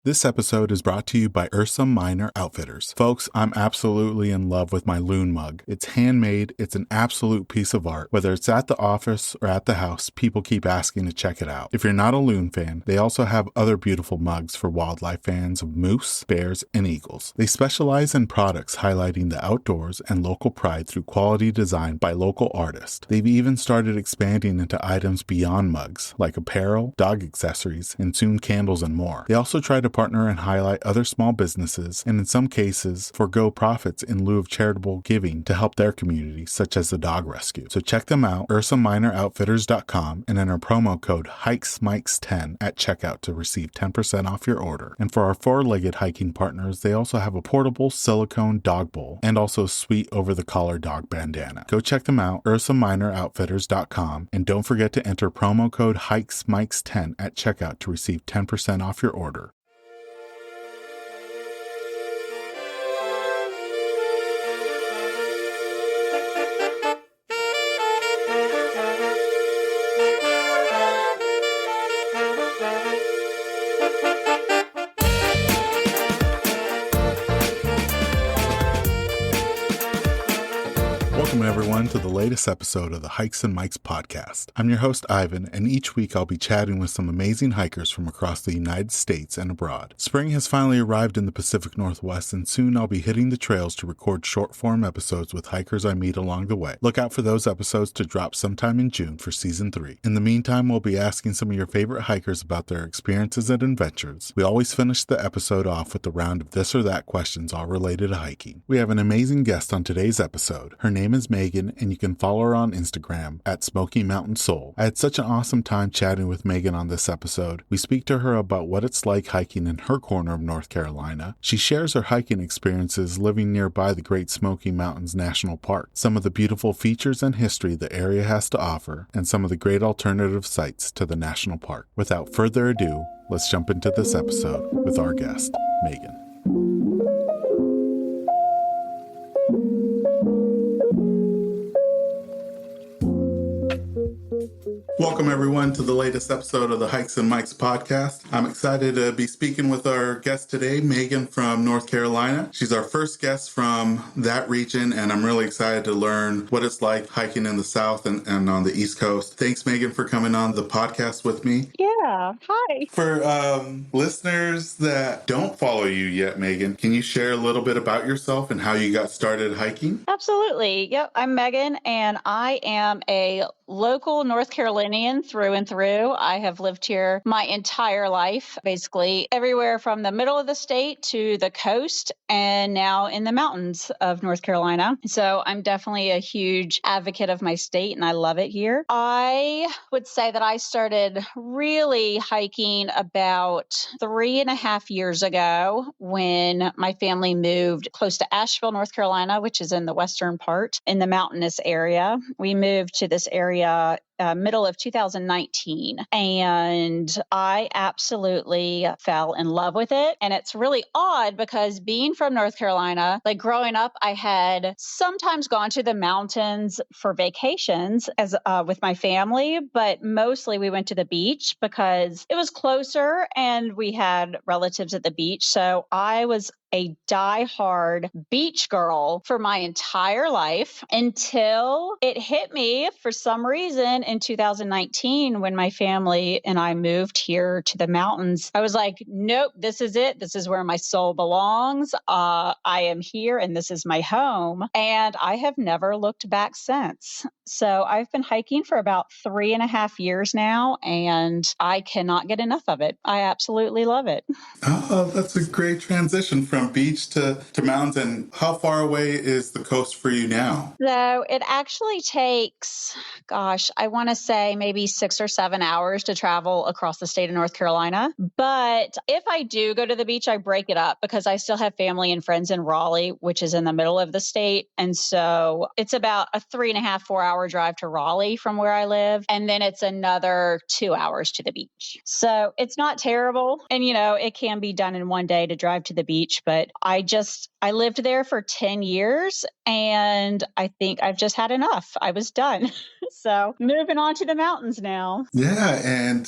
This episode is brought to you by Ursa Minor Outfitters. Folks, I'm absolutely in love with my loon mug. It's handmade, it's an absolute piece of art. Whether it's at the office or at the house, people keep asking to check it out. If you're not a loon fan, they also have other beautiful mugs for wildlife fans of moose, bears, and eagles. They specialize in products highlighting the outdoors and local pride through quality design by local artists. They've even started expanding into items beyond mugs, like apparel, dog accessories, and soon candles and more. They also try to partner and highlight other small businesses, and in some cases, forego profits in lieu of charitable giving to help their community, such as the dog rescue. So check them out, UrsaMinorOutfitters.com, and enter promo code HikesMikes10 at checkout to receive 10% off your order. And for our four-legged hiking partners, they also have a portable silicone dog bowl and also a sweet over-the-collar dog bandana. Go check them out, UrsaMinorOutfitters.com, and don't forget to enter promo code HikesMikes10 at checkout to receive 10% off your order. Welcome everyone to the latest episode of the Hikes and Mikes podcast. I'm your host Ivan, and each week I'll be chatting with some amazing hikers from across the United States and abroad. Spring has finally arrived in the Pacific Northwest, and soon I'll be hitting the trails to record short-form episodes with hikers I meet along the way. Look out for those episodes to drop sometime in June for Season 3. In the meantime, we'll be asking some of your favorite hikers about their experiences and adventures. We always finish the episode off with a round of this or that questions all related to hiking. We have an amazing guest on today's episode. Her name is Megan, and you can follow her on Instagram at Smoky Mountain Soul. I had such an awesome time chatting with Megan on this episode. We speak to her about what it's like hiking in her corner of North Carolina. She shares her hiking experiences living nearby the Great Smoky Mountains National Park, some of the beautiful features and history the area has to offer, and some of the great alternative sites to the national park. Without further ado, let's jump into this episode with our guest, Megan. Welcome everyone to the latest episode of the Hikes and Mikes podcast. I'm excited to be speaking with our guest today, Megan from North Carolina. She's our first guest from that region, and I'm really excited to learn what it's like hiking in the South and on the East Coast. Thanks, Megan, for coming on the podcast with me. Yeah, hi. For listeners that don't follow you yet, Megan, can you share a little bit about yourself and how you got started hiking? Absolutely. Yep, I'm Megan, and I am a local North Carolinian through and through. I have lived here my entire life, basically everywhere from the middle of the state to the coast and now in the mountains of North Carolina. So I'm definitely a huge advocate of my state and I love it here. I would say that I started really hiking about 3.5 years ago when my family moved close to Asheville, North Carolina, which is in the western part in the mountainous area. We moved to this area middle of 2019, and I absolutely fell in love with it. And it's really odd because being from North Carolina, like growing up, I had sometimes gone to the mountains for vacations as with my family, but mostly we went to the beach because it was closer and we had relatives at the beach. So I was a diehard beach girl for my entire life until it hit me for some reason in 2019 when my family and I moved here to the mountains. I was like, nope, this is it. This is where my soul belongs. I am here and this is my home. And I have never looked back since. So I've been hiking for about 3.5 years now, and I cannot get enough of it. I absolutely love it. Oh, that's a great transition from beach to mountains. And how far away is the coast for you now? So it actually takes, I want to say maybe 6 or 7 hours to travel across the state of North Carolina. But if I do go to the beach, I break it up because I still have family and friends in Raleigh, which is in the middle of the state. And so it's about a 3.5, 4-hour drive to Raleigh from where I live. And then it's another 2 hours to the beach. So it's not terrible. And, it can be done in one day to drive to the beach. But I lived there for 10 years and I think I've just had enough. I was done. So moving on to the mountains now. Yeah. And,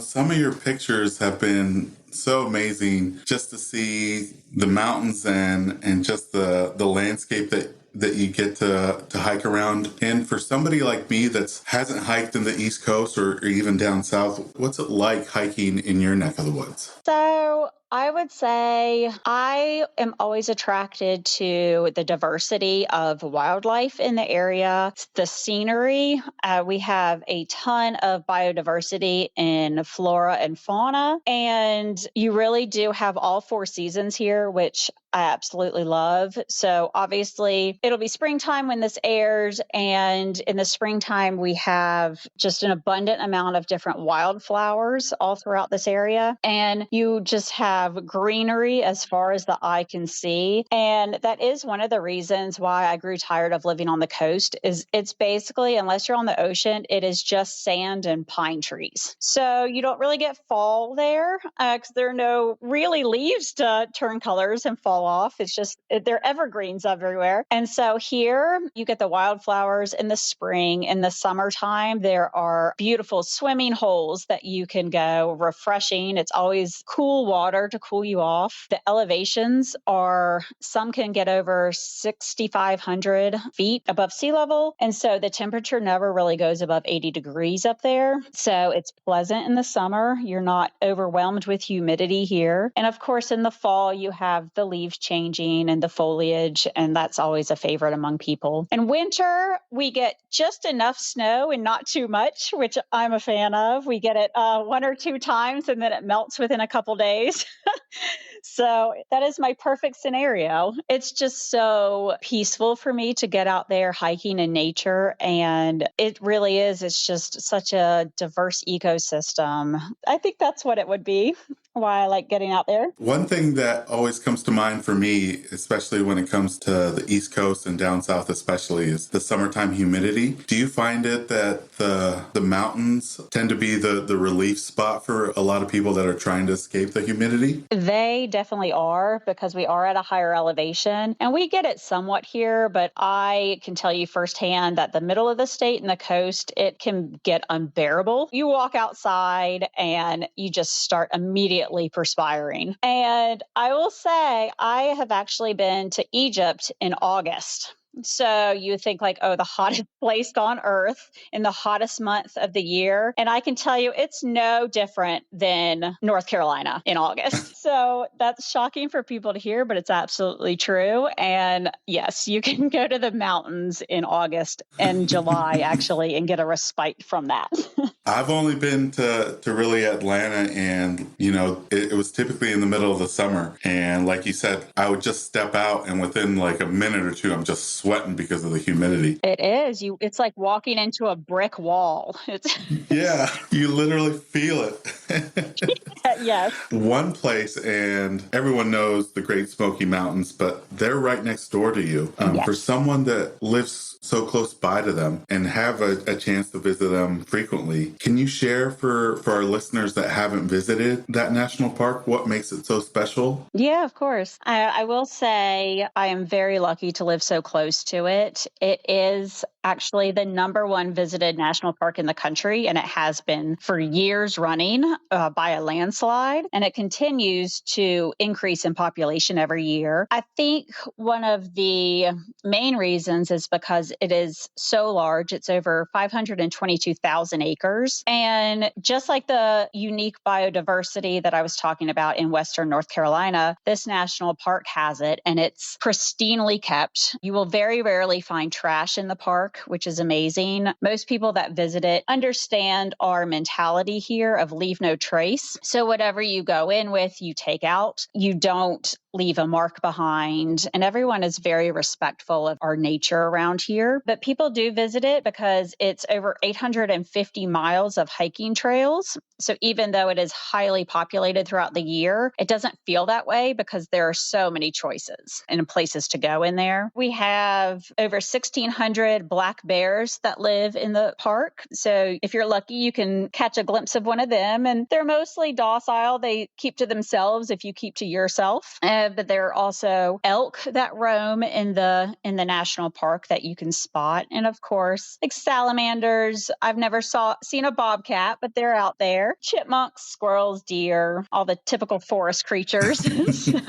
some of your pictures have been so amazing just to see the mountains and just the landscape that you get to hike around. And for somebody like me that hasn't hiked in the East Coast or even down south, what's it like hiking in your neck of the woods? So I would say I am always attracted to the diversity of wildlife in the area, the scenery. We have a ton of biodiversity in flora and fauna, and you really do have all four seasons here, which I absolutely love. So obviously it'll be springtime when this airs. And in the springtime, we have just an abundant amount of different wildflowers all throughout this area. And you just have greenery as far as the eye can see. And that is one of the reasons why I grew tired of living on the coast is it's basically, unless you're on the ocean, it is just sand and pine trees. So you don't really get fall there because there are no really leaves to turn colors and fall off. It's just, they're evergreens everywhere. And so here you get the wildflowers in the spring. In the summertime, there are beautiful swimming holes that you can go refreshing. It's always cool water to cool you off. The elevations are, some can get over 6,500 feet above sea level. And so the temperature never really goes above 80 degrees up there. So it's pleasant in the summer. You're not overwhelmed with humidity here. And of course, in the fall, you have the leaves changing and the foliage, and that's always a favorite among people. In winter, we get just enough snow and not too much, which I'm a fan of. We get it one or two times and then it melts within a couple days. So that is my perfect scenario. It's just so peaceful for me to get out there hiking in nature. And it really is. It's just such a diverse ecosystem. I think that's what it would be, why I like getting out there. One thing that always comes to mind for me, especially when it comes to the East Coast and down south especially, is the summertime humidity. Do you find it that the mountains tend to be the relief spot for a lot of people that are trying to escape the humidity? They definitely are, because we are at a higher elevation and we get it somewhat here, but I can tell you firsthand that the middle of the state and the coast, it can get unbearable. You walk outside and you just start immediately perspiring. And I will say, I have actually been to Egypt in August. So you think like, oh, the hottest place on earth in the hottest month of the year. And I can tell you it's no different than North Carolina in August. So that's shocking for people to hear, but it's absolutely true. And yes, you can go to the mountains in August and July actually and get a respite from that. I've only been to really Atlanta, and it was typically in the middle of the summer. And like you said, I would just step out, and within like a minute or two, I'm just sweating because of the humidity. It is. It's like walking into a brick wall. It's Yeah, you literally feel it. yes. One place, and everyone knows the Great Smoky Mountains, but they're right next door to you. Yes. For someone that lives so close by to them and have a chance to visit them frequently, can you share for our listeners that haven't visited that national park what makes it so special? Yeah, of course. I will say I am very lucky to live so close to it. It is actually the number one visited national park in the country, and it has been for years running by a landslide, and it continues to increase in population every year. I think one of the main reasons is because it is so large. It's over 522,000 acres. And just like the unique biodiversity that I was talking about in Western North Carolina, this national park has it, and it's pristinely kept. You will very rarely find trash in the park, which is amazing. Most people that visit it understand our mentality here of leave no trace. So whatever you go in with, you take out. You don't leave a mark behind. And everyone is very respectful of our nature around here. But people do visit it because it's over 850 miles of hiking trails. So even though it is highly populated throughout the year, it doesn't feel that way because there are so many choices and places to go in there. We have over 1,600 black bears that live in the park. So if you're lucky, you can catch a glimpse of one of them. And they're mostly docile. They keep to themselves if you keep to yourself. But there are also elk that roam in the national park that you can spot. And of course, like salamanders. I've never seen a bobcat, but they're out there. Chipmunks, squirrels, deer, all the typical forest creatures. So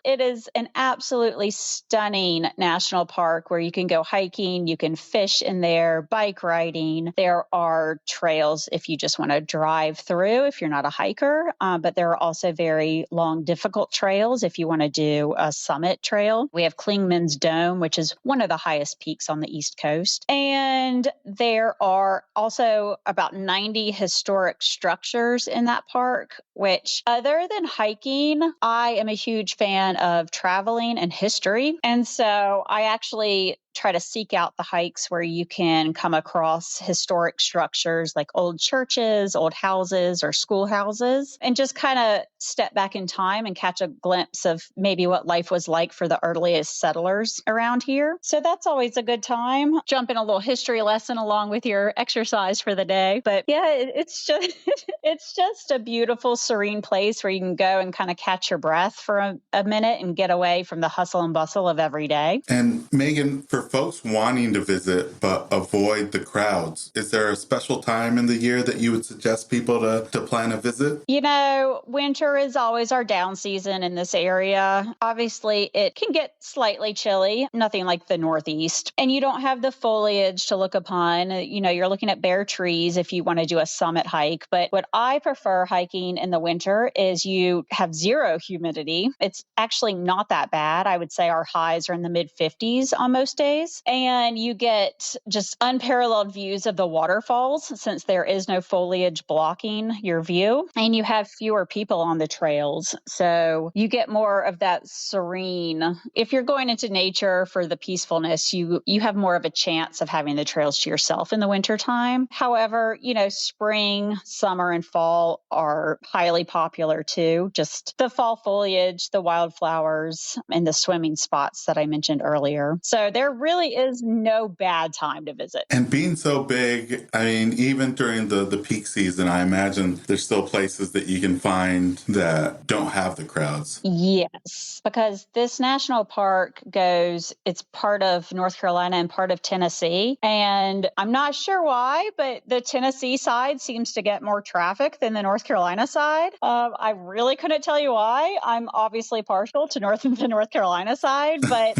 it is an absolutely stunning national park where you can go hiking, you can fish in there, bike riding. There are trails if you just want to drive through, if you're not a hiker, but there are also very long, difficult trails if you want to do a summit trail. We have Klingman's Dome, which is one of the highest peaks on the East Coast. And there are also about 90 historic structures in that park, which, other than hiking, I am a huge fan of traveling and history. And so I actually try to seek out the hikes where you can come across historic structures like old churches, old houses, or schoolhouses, and just kind of step back in time and catch a glimpse of maybe what life was like for the earliest settlers around here. So that's always a good time. Jump in a little history lesson along with your exercise for the day. But yeah, it's just it's just a beautiful, serene place where you can go and kind of catch your breath for a minute and get away from the hustle and bustle of every day. And Megan, for folks wanting to visit but avoid the crowds, is there a special time in the year that you would suggest people to plan a visit? You know, winter is always our down season in this area. Obviously, it can get slightly chilly, nothing like the Northeast. And you don't have the foliage to look upon. You know, you're looking at bare trees if you want to do a summit hike. But what I prefer hiking in the winter is you have zero humidity. It's actually not that bad. I would say our highs are in the mid 50s on most days. And you get just unparalleled views of the waterfalls since there is no foliage blocking your view. And you have fewer people on the trails. So you get more of that serene. If you're going into nature for the peacefulness, you have more of a chance of having the trails to yourself in the wintertime. However, you know, spring, summer, and fall are highly popular too. Just the fall foliage, the wildflowers, and the swimming spots that I mentioned earlier. So there really is no bad time to visit. And being so big, I mean, even during the peak season, I imagine there's still places that you can find that don't have the crowds. Yes, because this national park it's part of North Carolina and part of Tennessee. And I'm not sure why, but the Tennessee side seems to get more traffic than the North Carolina side. I really couldn't tell you why. I'm obviously partial to the North Carolina side, but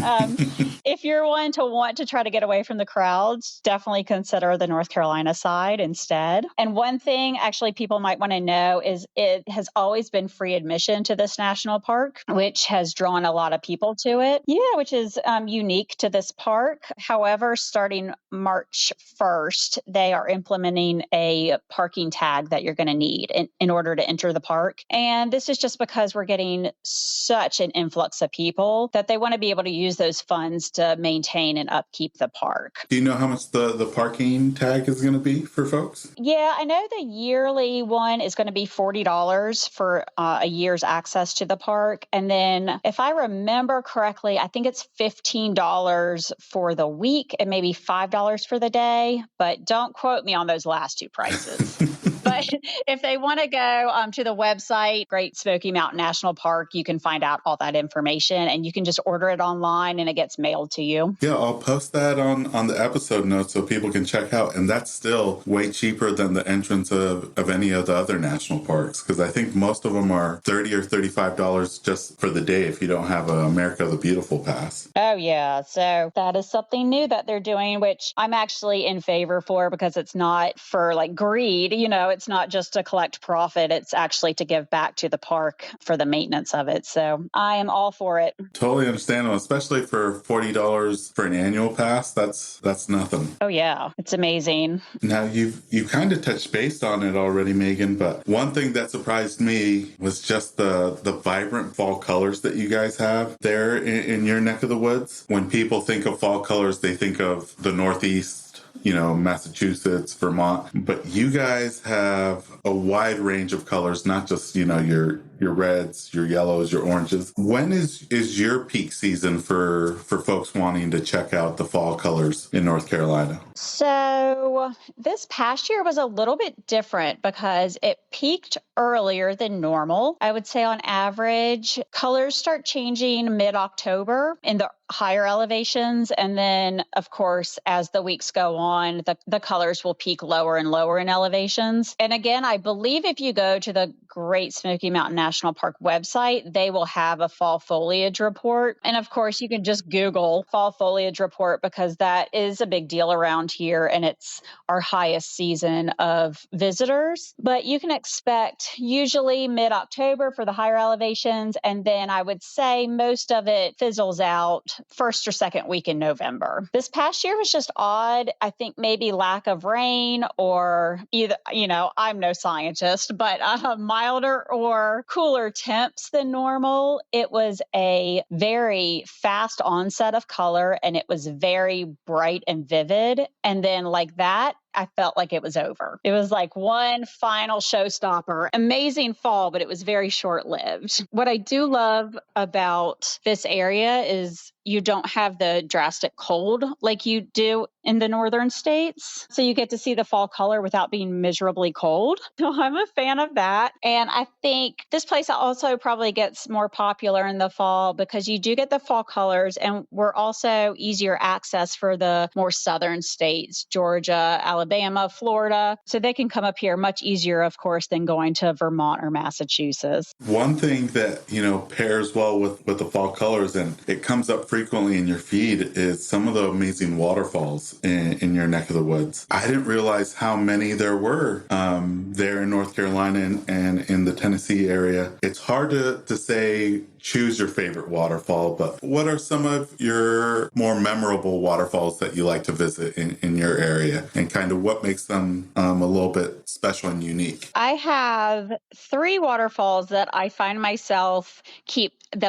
if you're one to want to try to get away from the crowds, definitely consider the North Carolina side instead. And one thing actually people might want to know is it has always been free admission to this national park, which has drawn a lot of people to it. Yeah, which is unique to this park. However, starting March 1st, they are implementing a parking tag that you're going to need in order to enter the park. And this is just because we're getting such an influx of people that they want to be able to use those funds to maintain and upkeep the park. Do you know how much the parking tag is going to be for folks? Yeah, I know the yearly one is going to be $40 for a year's access to the park. And then if I remember correctly, I think it's $15 for the week and maybe $5 for the day. But don't quote me on those last two prices. But if they want to go to the website, Great Smoky Mountain National Park, you can find out all that information and you can just order it online and it gets mailed to you. Yeah, I'll post that on the episode notes so people can check out. And that's still way cheaper than the entrance of any of the other national parks, because I think most of them are $30 or $35 just for the day if you don't have a America the Beautiful pass. Oh, yeah. So that is something new that they're doing, which I'm actually in favor for because it's not for like greed. You know, it's not just to collect profit. It's actually to give back to the park for the maintenance of it. So I am all for it. Totally understandable, especially for $40 for an annual pass. That's nothing. Oh, yeah. It's amazing. Now, you kind of touched base on it already, Megan, but one thing that surprised me was just the vibrant fall colors that you guys have there in your neck of the woods. When people think of fall colors, they think of the Northeast Massachusetts, Vermont, but you guys have a wide range of colors, not just, your reds, your yellows, your oranges. When is your peak season for folks wanting to check out the fall colors in North Carolina? So this past year was a little bit different because it peaked earlier than normal. I would say on average, colors start changing mid-October in the higher elevations. And then, of course, as the weeks go on, the colors will peak lower and lower in elevations. And again, I believe if you go to the Great Smoky Mountain National Park website, they will have a fall foliage report. And of course, you can just Google fall foliage report because that is a big deal around here and it's our highest season of visitors. But you can expect usually mid-October for the higher elevations. And then I would say most of it fizzles out first or second week in November. This past year was just odd. I think maybe lack of rain or either, I'm no scientist, but milder or cooler temps than normal. It was a very fast onset of color and it was very bright and vivid. And then like that, I felt like it was over. It was like one final showstopper. Amazing fall, but it was very short-lived. What I do love about this area is you don't have the drastic cold like you do in the northern states. So you get to see the fall color without being miserably cold. So I'm a fan of that. And I think this place also probably gets more popular in the fall because you do get the fall colors and we're also easier access for the more southern states, Georgia, Alabama, Florida. So they can come up here much easier, of course, than going to Vermont or Massachusetts. One thing that, pairs well with the fall colors, and it comes up frequently in your feed, is some of the amazing waterfalls in your neck of the woods. I didn't realize how many there were there in North Carolina and in the Tennessee area. It's hard to say choose your favorite waterfall, but what are some of your more memorable waterfalls that you like to visit in your area, and kind of what makes them a little bit special and unique? I have 3 waterfalls that I find myself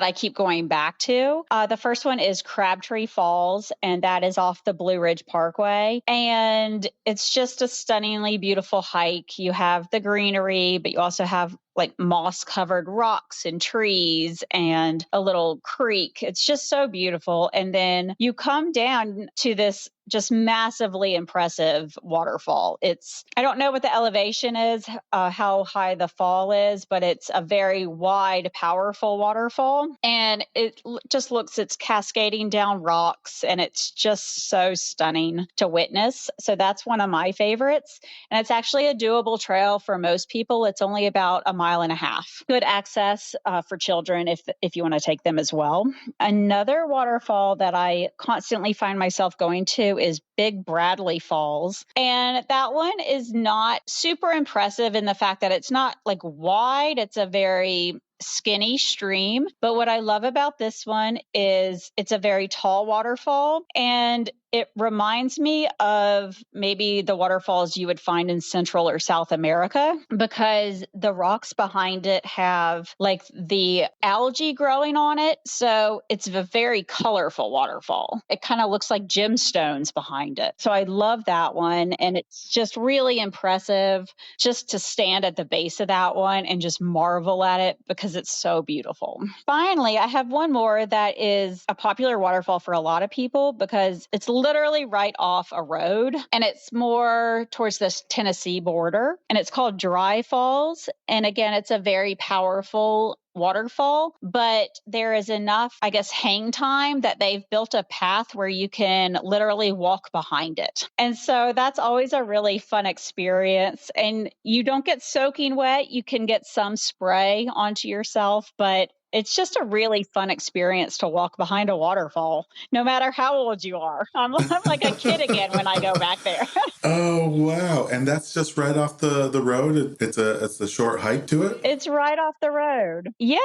I keep going back to. The first one is Crabtree Falls, and that is off the Blue Ridge Parkway. And it's just a stunningly beautiful hike. You have the greenery, but you also have like moss-covered rocks and trees and a little creek. It's just so beautiful. And then you come down to this just massively impressive waterfall. I don't know what the elevation is, how high the fall is, but it's a very wide, powerful waterfall. And it's cascading down rocks and it's just so stunning to witness. So that's one of my favorites. And it's actually a doable trail for most people. It's only about a mile and a half. Good access for children if you want to take them as well. Another waterfall that I constantly find myself going to is Big Bradley Falls. And that one is not super impressive in the fact that it's not like wide. It's a very skinny stream. But what I love about this one is it's a very tall waterfall and it reminds me of maybe the waterfalls you would find in Central or South America because the rocks behind it have like the algae growing on it. So it's a very colorful waterfall. It kind of looks like gemstones behind it. So I love that one. And it's just really impressive just to stand at the base of that one and just marvel at it because it's so beautiful. Finally, I have one more that is a popular waterfall for a lot of people because it's literally right off a road and it's more towards the Tennessee border and it's called Dry Falls. And again, it's a very powerful waterfall, but there is enough, I guess, hang time that they've built a path where you can literally walk behind it. And so that's always a really fun experience. And you don't get soaking wet. You can get some spray onto yourself, but it's just a really fun experience to walk behind a waterfall, no matter how old you are. I'm like a kid again when I go back there. Oh, wow. And that's just right off the road. It's a short hike to it. It's right off the road. Yeah,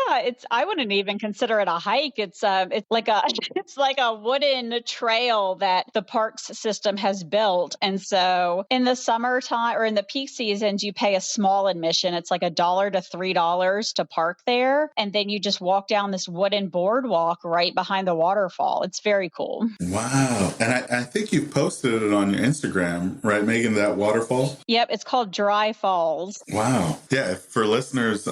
I wouldn't even consider it a hike. It's like a wooden trail that the parks system has built. And so in the summertime or in the peak seasons, you pay a small admission. It's like $1 to $3 to park there. And then you just just walk down this wooden boardwalk right behind the waterfall. It's very cool. Wow. And I think you posted it on your Instagram, right, Megan, that waterfall? Yep, it's called Dry Falls. Wow. Yeah, for listeners,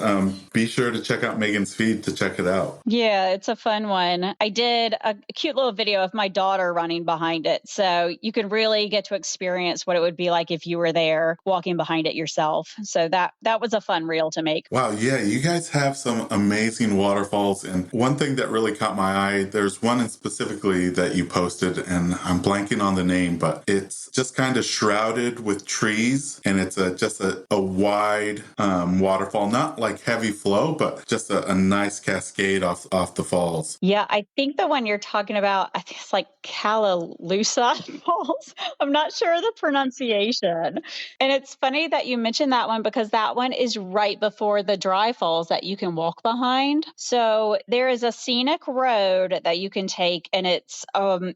be sure to check out Megan's feed to check it out. Yeah, it's a fun one. I did a cute little video of my daughter running behind it. So you can really get to experience what it would be like if you were there walking behind it yourself. So that was a fun reel to make. Wow, yeah, you guys have some amazing waterfalls. And one thing that really caught my eye, there's one in specifically that you posted, and I'm blanking on the name, but it's just kind of shrouded with trees, and it's just a wide waterfall, not like heavy flow, but just a nice cascade off the falls. Yeah, I think the one you're talking about, I think it's like Callaloosa Falls. I'm not sure the pronunciation. And it's funny that you mentioned that one because that one is right before the dry falls that you can walk behind. So there is a scenic road that you can take, and it's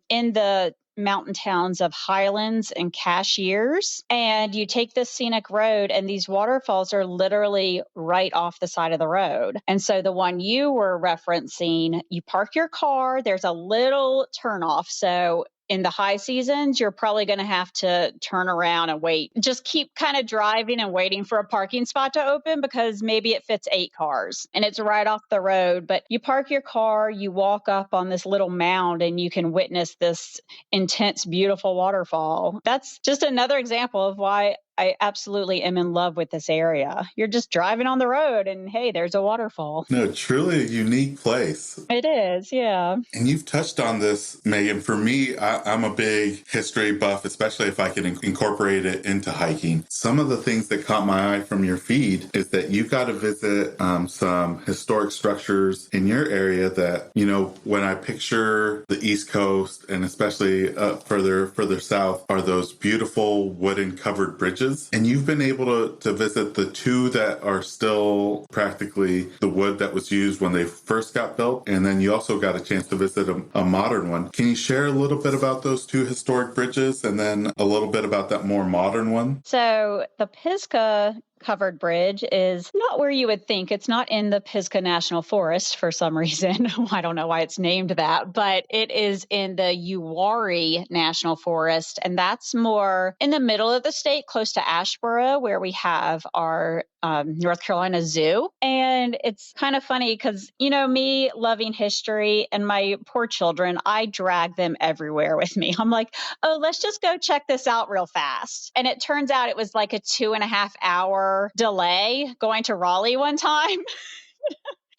in the mountain towns of Highlands and Cashiers. And you take this scenic road, and these waterfalls are literally right off the side of the road. And so the one you were referencing, you park your car, there's a little turnoff. So in the high seasons, you're probably going to have to turn around and wait. Just keep kind of driving and waiting for a parking spot to open because maybe it fits 8 cars and it's right off the road. But you park your car, you walk up on this little mound, and you can witness this intense, beautiful waterfall. That's just another example of why I absolutely am in love with this area. You're just driving on the road and hey, there's a waterfall. No, truly a unique place. It is, yeah. And you've touched on this, Megan. For me, I'm a big history buff, especially if I can incorporate it into hiking. Some of the things that caught my eye from your feed is that you got to visit some historic structures in your area that, you know, when I picture the East Coast and especially further south, are those beautiful wooden covered bridges. And you've been able to visit the 2 that are still practically the wood that was used when they first got built. And then you also got a chance to visit a modern one. Can you share a little bit about those 2 historic bridges and then a little bit about that more modern one? So the Pisgah covered bridge is not where you would think. It's not in the Pisgah National Forest for some reason. I don't know why it's named that, but it is in the Uwharrie National Forest. And that's more in the middle of the state, close to Asheboro, where we have our North Carolina Zoo. And it's kind of funny because, you know, me loving history and my poor children, I drag them everywhere with me. I'm like, oh, let's just go check this out real fast. And it turns out it was like a 2.5-hour delay going to Raleigh one time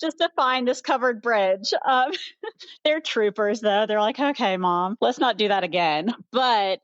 just to find this covered bridge. They're troopers, though. They're like, okay, Mom, let's not do that again. But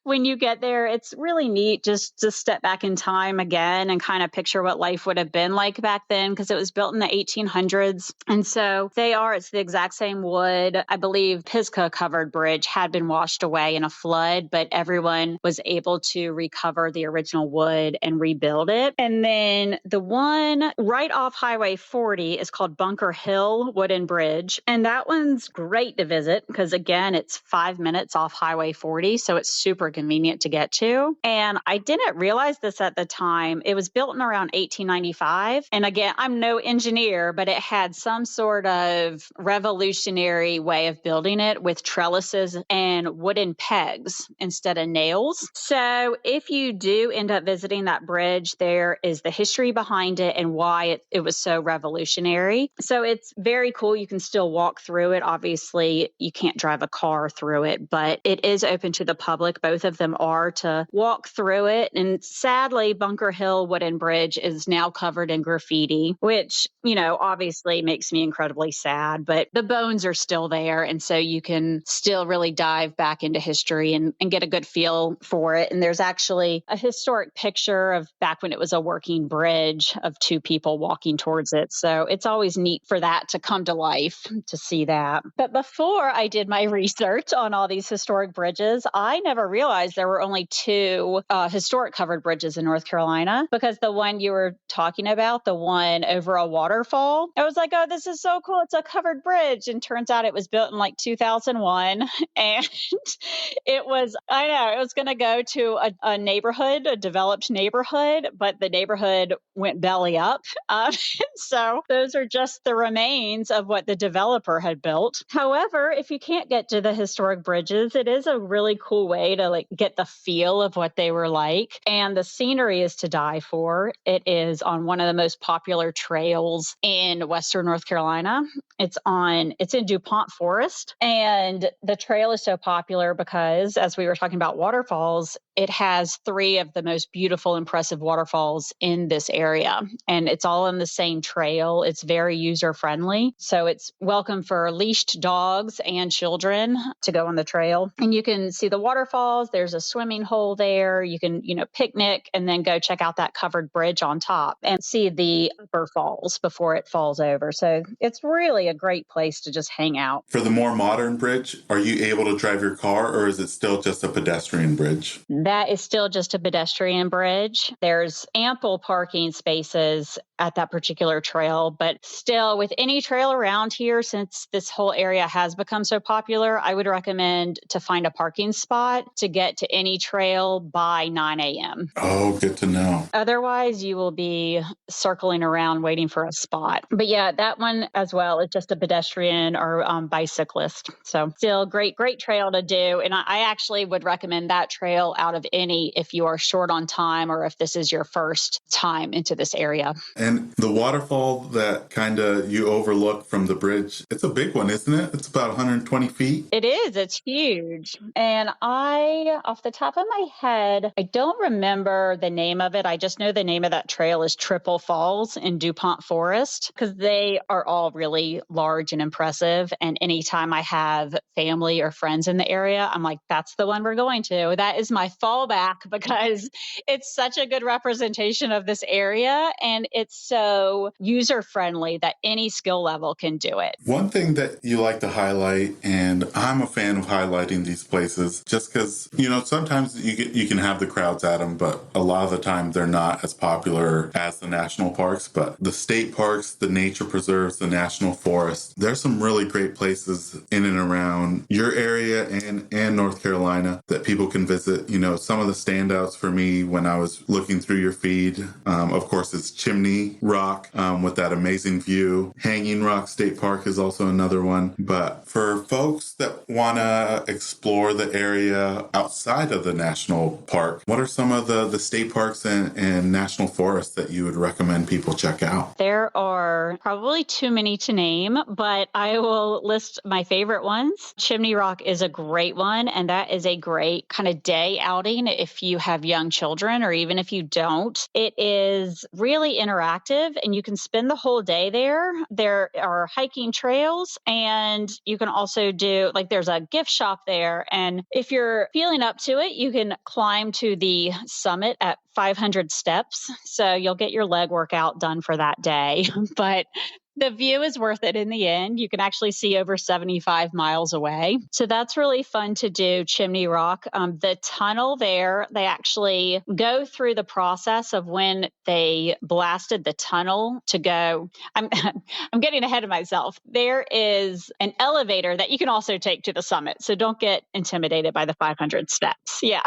when you get there, it's really neat just to step back in time again and kind of picture what life would have been like back then, because it was built in the 1800s. And so it's the exact same wood. I believe Pisgah covered bridge had been washed away in a flood, but everyone was able to recover the original wood and rebuild it. And then the one right off Highway 40 is called Bunker Hill Wooden Bridge. And that one's great to visit because, again, it's 5 minutes off Highway 40. So it's super convenient to get to. And I didn't realize this at the time. It was built in around 1895. And again, I'm no engineer, but it had some sort of revolutionary way of building it with trellises and wooden pegs instead of nails. So if you do end up visiting that bridge, there is the history behind it and why it was so revolutionary. So it's very cool. You can still walk through it. Obviously, you can't drive a car through it, but it is open to the public. Both of them are to walk through it. And sadly, Bunker Hill Wooden Bridge is now covered in graffiti, which, you know, obviously makes me incredibly sad, but the bones are still there. And so you can still really dive back into history and get a good feel for it. And there's actually a historic picture of back when it was a working bridge of 2 people walking towards it. So it's always neat for that to come to life to see that. But before I did my research on all these historic bridges, I never realized there were only 2 historic covered bridges in North Carolina, because the one you were talking about, the one over a waterfall, I was like, oh, this is so cool. It's a covered bridge. And turns out it was built in like 2001. And it was going to go to a neighborhood, a developed neighborhood, but the neighborhood went belly up. So those are just the remains of what the developer had built. However, if you can't get to the historic bridges, it is a really cool way to like get the feel of what they were like. And the scenery is to die for. It is on one of the most popular trails in Western North Carolina. It's in DuPont Forest. And the trail is so popular because, as we were talking about waterfalls, it has 3 of the most beautiful, impressive waterfalls in this area. And it's all on the same trail. It's very user friendly. So it's welcome for leashed dogs and children to go on the trail. And you can see the waterfalls. There's a swimming hole there. You can, picnic and then go check out that covered bridge on top and see the upper falls before it falls over. So it's really a great place to just hang out. For the more modern bridge, are you able to drive your car, or is it still just a pedestrian bridge? That is still just a pedestrian bridge. There's ample parking spaces at that particular trail, but still, with any trail around here, since this whole area has become so popular, I would recommend to find a parking spot to get to any trail by 9 a.m. Oh, good to know. Otherwise, you will be circling around waiting for a spot. But yeah, that one as well is just a pedestrian or bicyclist. So still great trail to do. And I actually would recommend that trail out of any if you are short on time or if this is your first time into this area. And the waterfall that kind of you overlook from the bridge, it's a big one, isn't it? It's about 120 feet. It is. It's huge. And off the top of my head, I don't remember the name of it. I just know the name of that trail is Triple Falls in DuPont Forest because they are all really large and impressive. And anytime I have family or friends in the area, I'm like, that's the one we're going to. That is my fallback because it's such a good representation of this area and it's so user friendly that any skill level can do it. One thing that you like to highlight, and I'm a fan of highlighting these places just because, sometimes you can have the crowds at them, but a lot of the time they're not as popular as the national parks. But the state parks, the nature preserves, the national forests, there's some really great places in and around your area and North Carolina that people can visit. Some of the standouts for me when I was looking through your feed, of course, it's Chimney Rock with that amazing view. Hanging Rock State Park is also another one. But for folks that want to explore the area outside of the national park, what are some of the state parks and national forests that you would recommend people check out? There are probably too many to name, but I will list my favorite ones. Chimney Rock is a great one, and that is a great kind of day outing if you have young children or even if you don't. It is really interactive and you can spend the whole day there. There are hiking trails and you can also do, there's a gift shop there. And if you're feeling up to it, you can climb to the summit at 500 steps. So you'll get your leg workout done for that day. But the view is worth it in the end. You can actually see over 75 miles away. So that's really fun to do, Chimney Rock. The tunnel there, they actually go through the process of when they blasted the tunnel to go. I'm getting ahead of myself. There is an elevator that you can also take to the summit. So don't get intimidated by the 500 steps. Yeah.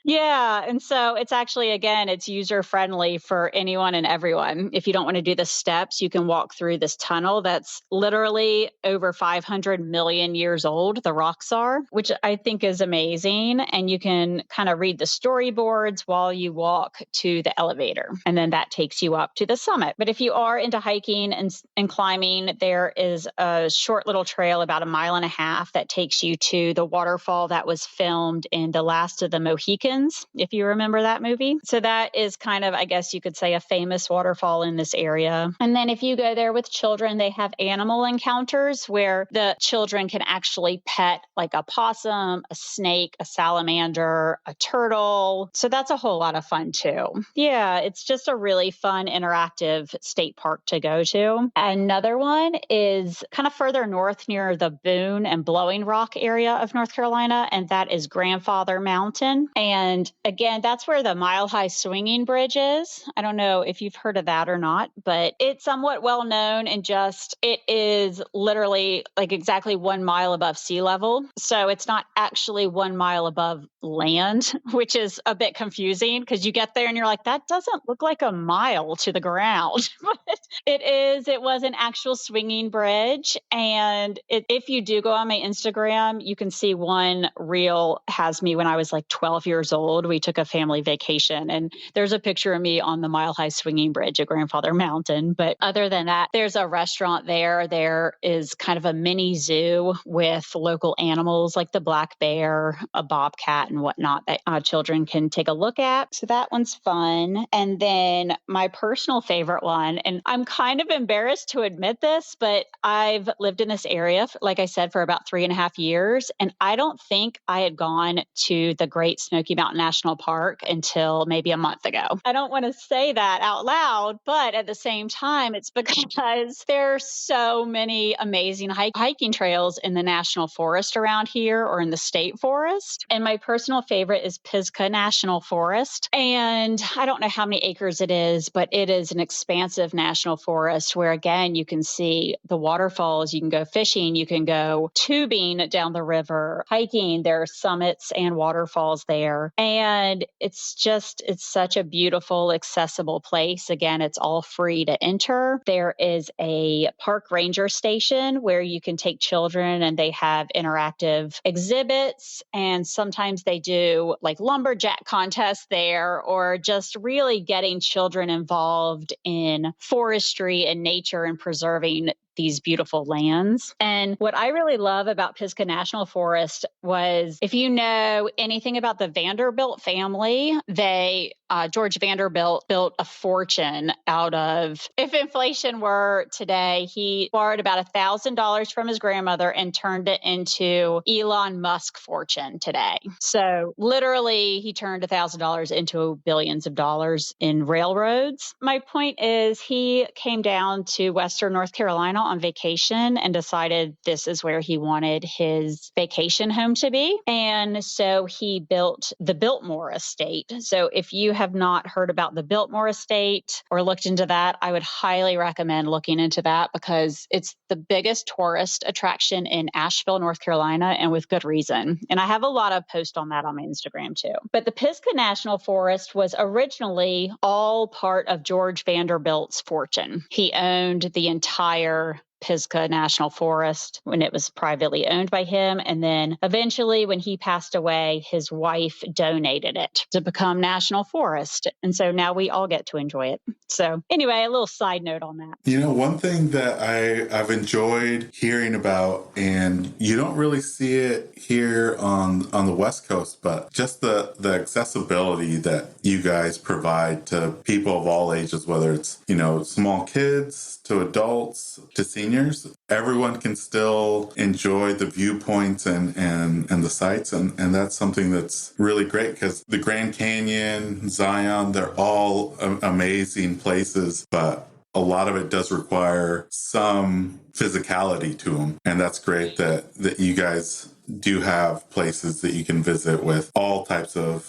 Yeah. And so it's actually, again, it's user friendly for anyone and everyone. If you don't want to do the steps, you can walk through this tunnel that's literally over 500 million years old, the rocks are, which I think is amazing. And you can kind of read the storyboards while you walk to the elevator. And then that takes you up to the summit. But if you are into hiking and climbing, there is a short little trail about 1.5 miles that takes you to the waterfall that was filmed in The Last of the Mohicans, if you remember that movie. So that is kind of, I guess you could say, a famous waterfall in this area. And then if you go there with children, they have animal encounters where the children can actually pet like a possum, a snake, a salamander, a turtle. So that's a whole lot of fun too. Yeah, it's just a really fun, interactive state park to go to. Another one is kind of further north near the Boone and Blowing Rock area of North Carolina, and that is Grandfather Mountain. And again, that's where the mile-high swinging bridge is. I don't know if you've heard of that or not, but it's somewhat well well known and just, it is literally like exactly 1 mile above sea level. So it's not actually 1 mile above land, which is a bit confusing because you get there and you're like, that doesn't look like a mile to the ground. But it was an actual swinging bridge. And if you do go on my Instagram, you can see one reel has me when I was like 12 years old. We took a family vacation and there's a picture of me on the Mile High Swinging Bridge at Grandfather Mountain. But other than that, there's a restaurant there. There is kind of a mini zoo with local animals like the black bear, a bobcat, and whatnot that children can take a look at. So that one's fun. And then my personal favorite one, and I'm kind of embarrassed to admit this, but I've lived in this area, like I said, for about 3.5 years. And I don't think I had gone to the Great Smoky Mountain National Park until maybe a month ago. I don't want to say that out loud, but at the same time, it's because there's so many amazing hiking trails in the national forest around here or in the state forest. And my personal favorite is Pisgah National Forest. And I don't know how many acres it is, but it is an expansive national forest where, again, you can see the waterfalls, you can go fishing, you can go tubing down the river, hiking. There are summits and waterfalls there. And it's such a beautiful, accessible place. Again, it's all free to enter. There is a park ranger station where you can take children and they have interactive exhibits. And sometimes they do like lumberjack contests there, or just really getting children involved in forestry and nature and preserving these beautiful lands. And what I really love about Pisgah National Forest was, if you know anything about the Vanderbilt family, George Vanderbilt built a fortune out of, if inflation were today, he borrowed about $1,000 from his grandmother and turned it into Elon Musk fortune today. So literally he turned $1,000 into billions of dollars in railroads. My point is, he came down to Western North Carolina on vacation and decided this is where he wanted his vacation home to be. And so he built the Biltmore Estate. So if you have not heard about the Biltmore Estate or looked into that, I would highly recommend looking into that because it's the biggest tourist attraction in Asheville, North Carolina, and with good reason. And I have a lot of posts on that on my Instagram too. But the Pisgah National Forest was originally all part of George Vanderbilt's fortune. He owned the entire Pisgah National Forest when it was privately owned by him. And then eventually, when he passed away, his wife donated it to become national forest. And so now we all get to enjoy it. So anyway, a little side note on that. You know, one thing that I've enjoyed hearing about, and you don't really see it here on the West Coast, but just the accessibility that you guys provide to people of all ages, whether it's, you know, small kids to adults to seniors. Everyone can still enjoy the viewpoints and the sights. And that's something that's really great because the Grand Canyon, Zion, they're all amazing places, but a lot of it does require some physicality to them. And that's great that you guys do have places that you can visit with all types of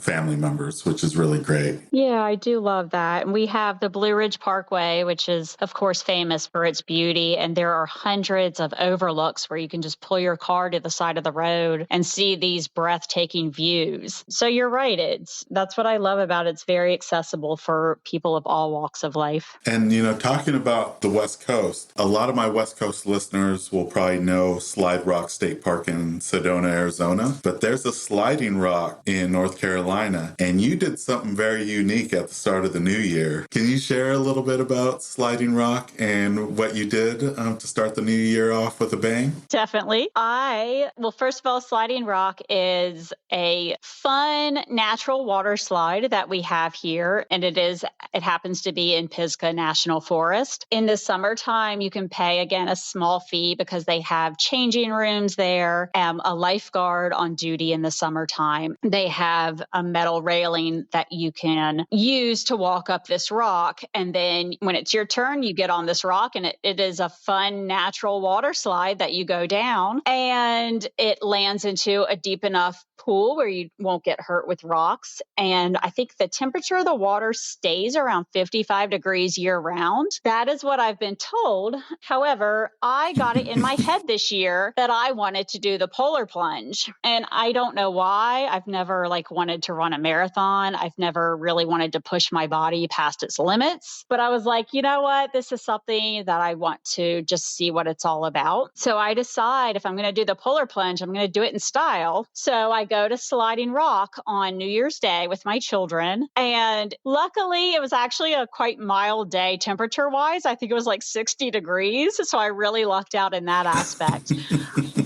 family members, which is really great. Yeah, I do love that. And we have the Blue Ridge Parkway, which is, of course, famous for its beauty. And there are hundreds of overlooks where you can just pull your car to the side of the road and see these breathtaking views. So you're right. That's what I love about it. It's very accessible for people of all walks of life. And, you know, talking about the West Coast, a lot of my West Coast listeners will probably know Slide Rock State Park in Sedona, Arizona, but there's a sliding rock in North Carolina, and you did something very unique at the start of the new year. Can you share a little bit about Sliding Rock and what you did to start the new year off with a bang? Definitely. Well, first of all, Sliding Rock is a fun natural water slide that we have here, and it happens to be in Pisgah National Forest. In the summertime, you can pay pay, again, a small fee because they have changing rooms there, a lifeguard on duty in the summertime. They have a metal railing that you can use to walk up this rock. And then when it's your turn, you get on this rock, and it is a fun, natural water slide that you go down, and it lands into a deep enough pool where you won't get hurt with rocks. And I think the temperature of the water stays around 55 degrees year round. That is what I've been told. However, I got it in my head this year that I wanted to do the polar plunge. And I don't know why. I've never wanted to run a marathon. I've never really wanted to push my body past its limits. But I was like, you know what? This is something that I want to just see what it's all about. So I decide if I'm going to do the polar plunge, I'm going to do it in style. So I go to Sliding Rock on New Year's Day with my children. And luckily, it was actually a quite mild day temperature wise. I think it was 60 degrees. So I really lucked out in that aspect.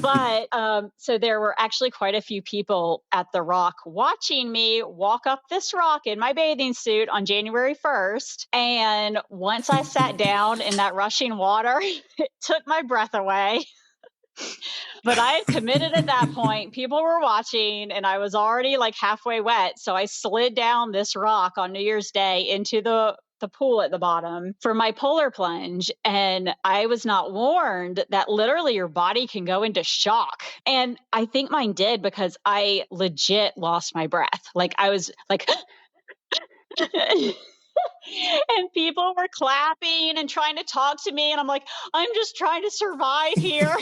But so there were actually quite a few people at the rock watching me walk up this rock in my bathing suit on January 1st. And once I sat down in that rushing water, it took my breath away. But I had committed at that point. People were watching, and I was already halfway wet. So I slid down this rock on New Year's Day into the pool at the bottom for my polar plunge. And I was not warned that literally your body can go into shock. And I think mine did because I legit lost my breath. I was and people were clapping and trying to talk to me. And I'm like, I'm just trying to survive here.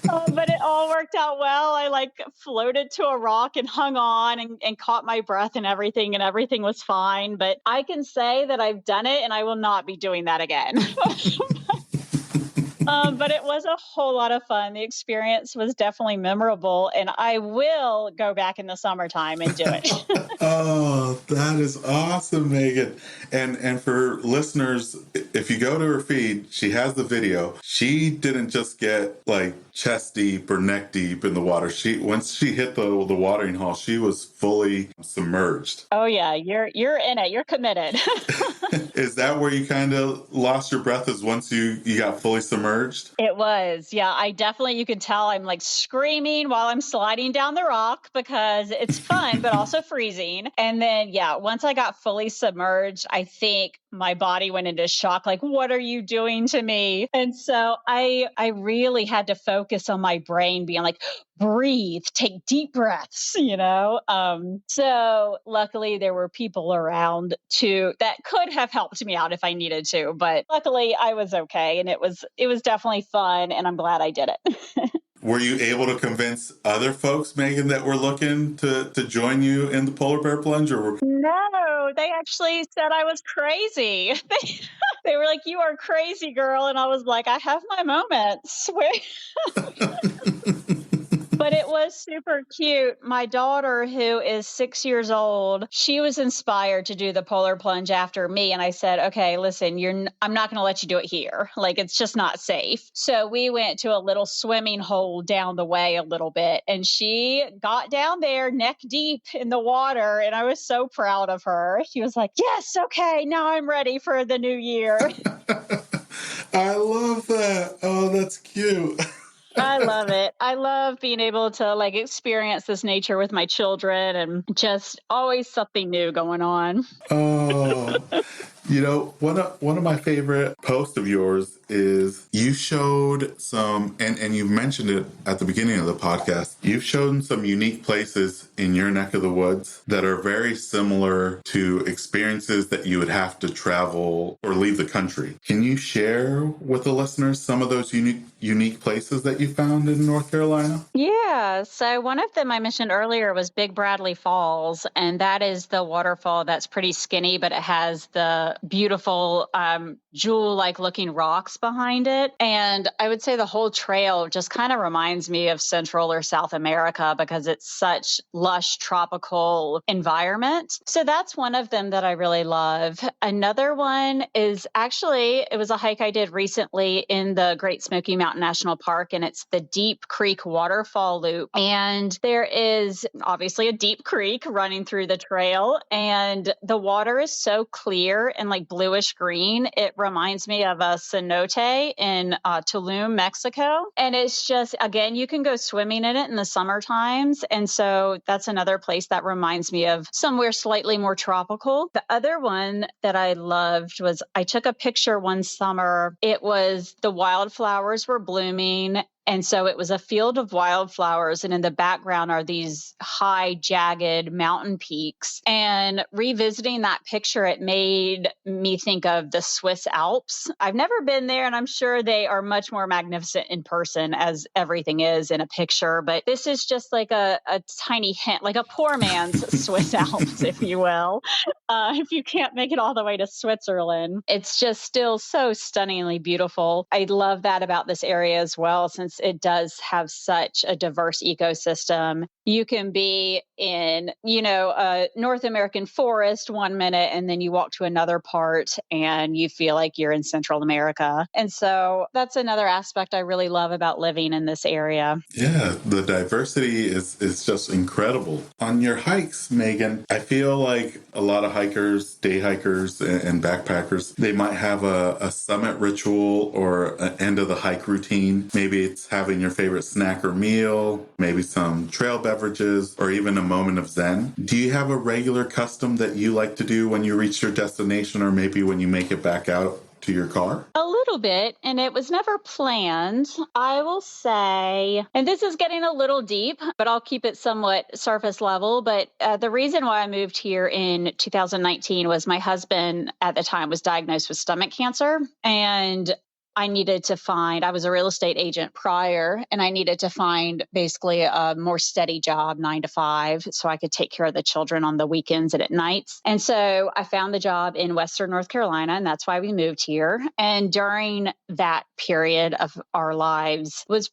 But it all worked out well. I floated to a rock and hung on and caught my breath and everything was fine. But I can say that I've done it and I will not be doing that again. But it was a whole lot of fun. The experience was definitely memorable, and I will go back in the summertime and do it. Oh, that is awesome, Megan. And for listeners, if you go to her feed, she has the video. She didn't just get chest deep or neck deep in the water. Once she hit the watering hole, she was fully submerged. Oh yeah, you're in it. You're committed. Is that where you kind of lost your breath, is once you got fully submerged? It was. Yeah, you can tell I'm screaming while I'm sliding down the rock because it's fun, but also freezing. And then, yeah, once I got fully submerged, I think my body went into shock. What are you doing to me? And so I really had to focus on my brain being breathe, take deep breaths, So luckily there were people around too that could have helped me out if I needed to, but luckily I was okay. And it was definitely fun, and I'm glad I did it. Were you able to convince other folks, Megan, that were looking to join you in the polar bear plunge? No, they actually said I was crazy. They were like, "You are crazy, girl." And I was like, "I have my moments." But it was super cute. My daughter, who is 6 years old, she was inspired to do the polar plunge after me. And I said, okay, listen, I'm not going to let you do it here. It's just not safe. So we went to a little swimming hole down the way a little bit. And she got down there neck deep in the water. And I was so proud of her. She was like, yes, okay, now I'm ready for the new year. I love that. Oh, that's cute. I love it. I love being able to experience this nature with my children, and just always something new going on. Oh, one of my favorite posts of yours is you showed some, and you mentioned it at the beginning of the podcast, you've shown some unique places in your neck of the woods that are very similar to experiences that you would have to travel or leave the country. Can you share with the listeners some of those unique places that you found in North Carolina? Yeah. So one of them I mentioned earlier was Big Bradley Falls, and that is the waterfall that's pretty skinny, but it has the beautiful jewel-like looking rocks behind it. And I would say the whole trail just kind of reminds me of Central or South America because it's such lush tropical environment. So that's one of them that I really love. Another one is actually, it was a hike I did recently in the Great Smoky Mountain National Park, and it's the Deep Creek Waterfall Loop. And there is obviously a deep creek running through the trail, and the water is so clear and and like bluish green. It reminds me of a cenote in Tulum, Mexico. And it's just, again, you can go swimming in it in the summer times. And so that's another place that reminds me of somewhere slightly more tropical. The other one that I loved was I took a picture one summer. It was the wildflowers were blooming. And so it was a field of wildflowers. And in the background are these high, jagged mountain peaks. And revisiting that picture, it made me think of the Swiss Alps. I've never been there, and I'm sure they are much more magnificent in person, as everything is in a picture. But this is just like a tiny hint, like a poor man's Swiss Alps, if you will. If you can't make it all the way to Switzerland, it's just still so stunningly beautiful. I love that about this area as well, since it does have such a diverse ecosystem. You can be in, a North American forest one minute, and then you walk to another part and you feel like you're in Central America. And so that's another aspect I really love about living in this area. Yeah, the diversity is just incredible. On your hikes, Megan, I feel like a lot of hikers, day hikers, and backpackers, they might have a summit ritual or an end of the hike routine. Maybe it's having your favorite snack or meal, maybe some trail beverages, or even a moment of zen. Do you have a regular custom that you like to do when you reach your destination, or maybe when you make it back out to your car? A little bit, and it was never planned. I will say, and this is getting a little deep, but I'll keep it somewhat surface level. But the reason why I moved here in 2019 was my husband at the time was diagnosed with stomach cancer. And I was a real estate agent prior, and I needed to find basically a more steady job, 9 to 5, so I could take care of the children on the weekends and at nights. And so I found the job in Western North Carolina, and that's why we moved here. And during that period of our lives was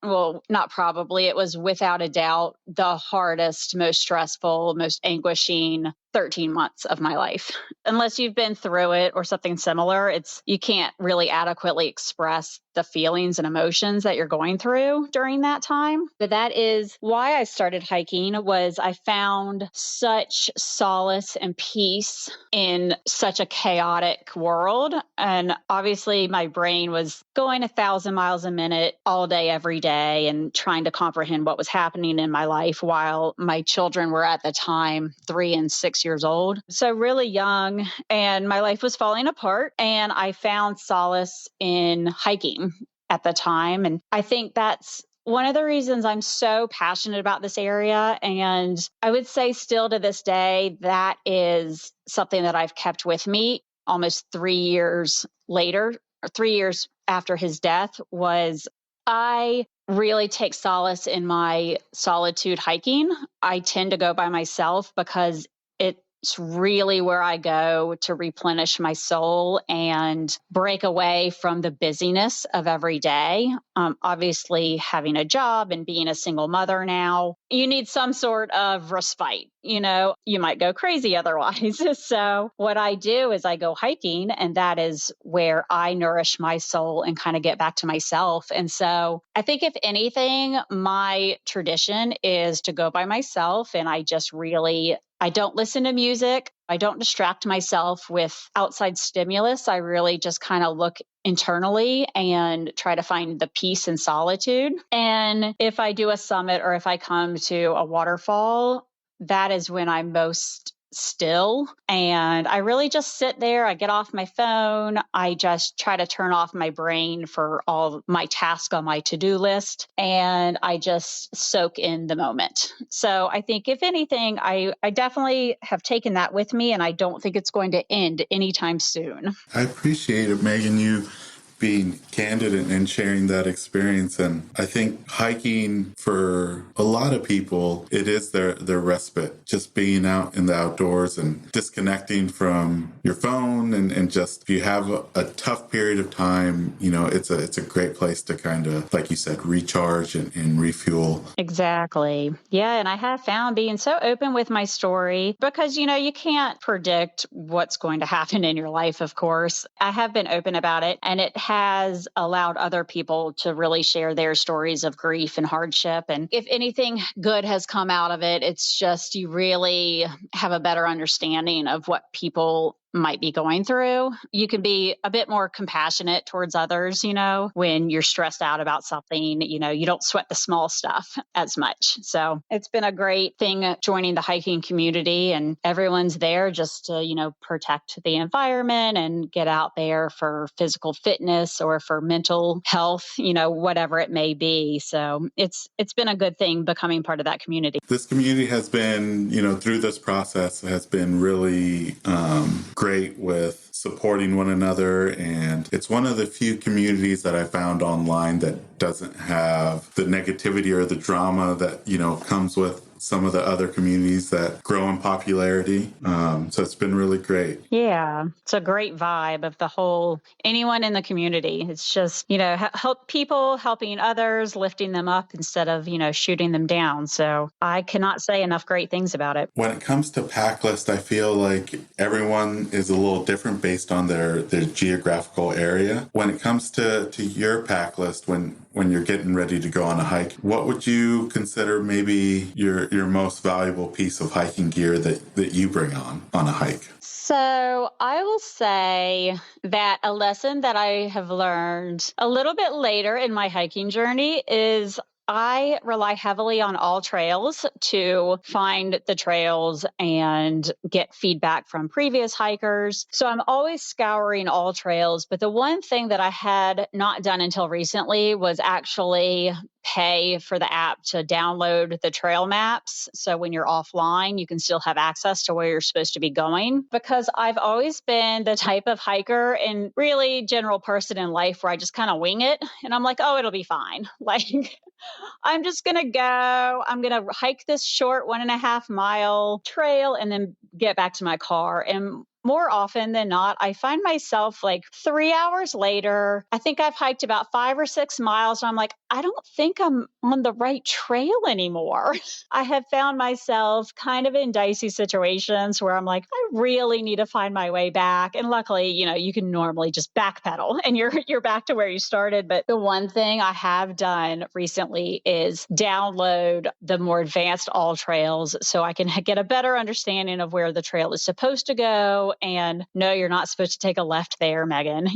not probably, it was without a doubt the hardest, most stressful, most anguishing 13 months of my life. Unless you've been through it or something similar, you can't really adequately express the feelings and emotions that you're going through during that time. But that is why I started hiking. Was I found such solace and peace in such a chaotic world. And obviously my brain was going 1,000 miles a minute all day, every day, and trying to comprehend what was happening in my life while my children were at the time 3 and 6 years old. So really young, and my life was falling apart. And I found solace in hiking at the time. And I think that's one of the reasons I'm so passionate about this area. And I would say still to this day, that is something that I've kept with me almost 3 years later, or 3 years after his death. Was I really take solace in my solitude hiking. I tend to go by myself because it's really where I go to replenish my soul and break away from the busyness of every day. Obviously, having a job and being a single mother now, you need some sort of respite. You might go crazy otherwise. So what I do is I go hiking, and that is where I nourish my soul and kind of get back to myself. And so I think if anything, my tradition is to go by myself, and I don't listen to music. I don't distract myself with outside stimulus. I really just kind of look internally and try to find the peace and solitude. And if I do a summit or if I come to a waterfall, that is when I'm most still. And I really just sit there. I get off my phone. I just try to turn off my brain for all my tasks on my to-do list. And I just soak in the moment. So I think if anything, I definitely have taken that with me, and I don't think it's going to end anytime soon. I appreciate it, Megan, you being candid and sharing that experience. And I think hiking for a lot of people, it is their respite, just being out in the outdoors and disconnecting from your phone. And just, if you have a tough period of time, it's a great place to kind of, like you said, recharge and refuel. Exactly. Yeah. And I have found being so open with my story because, you can't predict what's going to happen in your life, of course. I have been open about it, and it has allowed other people to really share their stories of grief and hardship. And if anything good has come out of it, it's just you really have a better understanding of what people might be going through. You can be a bit more compassionate towards others, when you're stressed out about something, you don't sweat the small stuff as much. So it's been a great thing joining the hiking community, and everyone's there just to, protect the environment and get out there for physical fitness or for mental health, whatever it may be. So it's been a good thing becoming part of that community. This community has been, through this process, has been really great with supporting one another. And it's one of the few communities that I found online that doesn't have the negativity or the drama that, comes with some of the other communities that grow in popularity. So it's been really great. Yeah, it's a great vibe of the whole, anyone in the community. It's just, help people helping others, lifting them up instead of, shooting them down. So I cannot say enough great things about it. When it comes to pack list, I feel like everyone is a little different based on their geographical area. When it comes to your pack list, when you're getting ready to go on a hike, what would you consider maybe your most valuable piece of hiking gear that you bring on a hike? So I will say that a lesson that I have learned a little bit later in my hiking journey is I rely heavily on AllTrails to find the trails and get feedback from previous hikers. So I'm always scouring AllTrails. But the one thing that I had not done until recently was actually pay for the app to download the trail maps. So when you're offline, you can still have access to where you're supposed to be going. Because I've always been the type of hiker and really general person in life where I just kind of wing it. And I'm like, oh, it'll be fine. Like, I'm just going to go. I'm going to hike this short 1.5 mile trail and then get back to my car. And more often than not, I find myself like 3 hours later, I think I've hiked about 5 or 6 miles. And I'm like, I don't think I'm on the right trail anymore. I have found myself kind of in dicey situations where I'm like, I really need to find my way back. And luckily, you can normally just backpedal and you're back to where you started. But the one thing I have done recently is download the more advanced AllTrails so I can get a better understanding of where the trail is supposed to go. And no, you're not supposed to take a left there, Megan,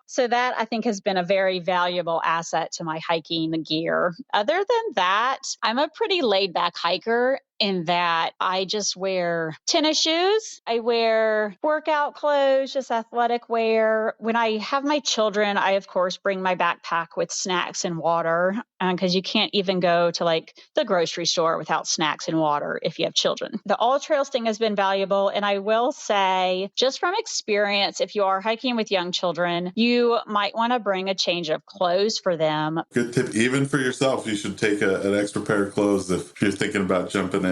So that I think has been a very valuable asset to my hiking gear. Other than that, I'm a pretty laid back hiker in that I just wear tennis shoes. I wear workout clothes, just athletic wear. When I have my children, I, of course, bring my backpack with snacks and water because you can't even go to like the grocery store without snacks and water if you have children. The AllTrails thing has been valuable. And I will say, just from experience, if you are hiking with young children, you might want to bring a change of clothes for them. Good tip. Even for yourself, you should take an extra pair of clothes if you're thinking about jumping in.